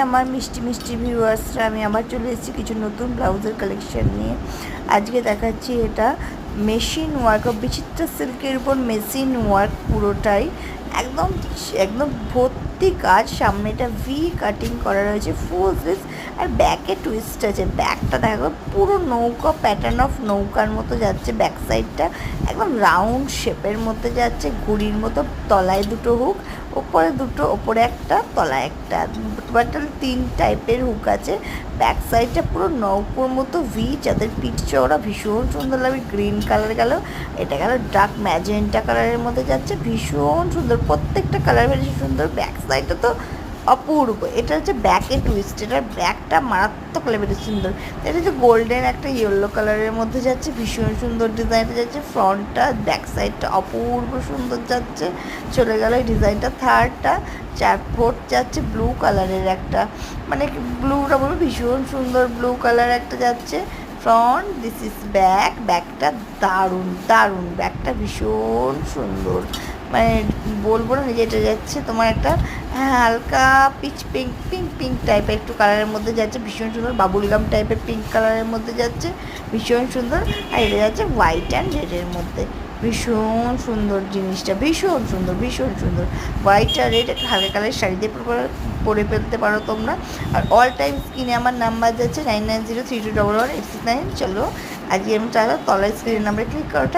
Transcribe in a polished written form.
আমার মিষ্টি মিষ্টি ভিউয়ার্সরা, আমি আবার চলে এসেছি কিছু নতুন ব্লাউজের কালেকশন নিয়ে। আজকে দেখাচ্ছি এটা মেশিন ওয়ার্ক, বিচিত্র সিল্কের উপর মেশিন ওয়ার্ক পুরোটাই একদম একদম ভর্তি কাজ। সামনেটা ভি কাটিং করা রয়েছে, ফুল স্লিভ, আর ব্যাকে টুইস্ট আছে। ব্যাকটা দেখো পুরো নৌকা প্যাটার্ন অফ নৌকার মতো যাচ্ছে। ব্যাক সাইডটা একদম রাউন্ড শেপের মধ্যে যাচ্ছে, ঘুড়ির মতো। তলায় দুটো হুক, ওপরে দুটো, ওপরে একটা, তলায় একটা, টোটাল 3 টাইপের হুক আছে। ব্যাক সাইডটা পুরো নৌকোর মতো ভি, যাদের পিঠ চওড়া, ভীষণ সুন্দর লাগবে। গ্রিন কালার গেল, এটা গেল ডার্ক ম্যাজেন্টা কালারের মধ্যে যাচ্ছে, ভীষণ সুন্দর। প্রত্যেকটা কালার ভেরিয়েশন সুন্দর। ব্যাক সাইডটা তো অপূর্ব। এটা হচ্ছে ব্যাকে টুইস্ট, এটার ব্যাকটা মারাত্মক লেভেলের সুন্দর। এটা হচ্ছে গোল্ডেন একটা ইয়েলো কালারের মধ্যে যাচ্ছে, ভীষণ সুন্দর ডিজাইনটা যাচ্ছে। ফ্রন্টটা ব্যাক সাইডটা অপূর্ব সুন্দর যাচ্ছে। চলে গেল এই ডিজাইনটা। থার্ডটা 4/4 যাচ্ছে ব্লু কালারের একটা, মানে ব্লুটা বলবো ভীষণ সুন্দর ব্লু কালার একটা যাচ্ছে। Front, this is back. ব্যাকটা দারুণ দারুণ, ব্যাকটা ভীষণ সুন্দর, মানে বলবো না যে এটা যাচ্ছে তোমার একটা হালকা পিচ পিঙ্ক, পিঙ্ক টাইপের একটু কালারের মধ্যে যাচ্ছে, ভীষণ সুন্দর। বাবুলগাম টাইপের পিঙ্ক কালারের মধ্যে যাচ্ছে, ভীষণ সুন্দর। আর এটা যাচ্ছে হোয়াইট অ্যান্ড রেডের মধ্যে, ভীষণ সুন্দর জিনিসটা, ভীষণ সুন্দর, ভীষণ সুন্দর। হোয়াইট আর রেড হালকা কালারের শাড়িতে পরে ফেলতে পারো তোমরা। আর অল টাইম স্ক্রিনে আমার নাম্বার যাচ্ছে 9903211869। চলো আজকে আমি চাইলে তলায় স্ক্রিনের নাম্বারে ক্লিক করো।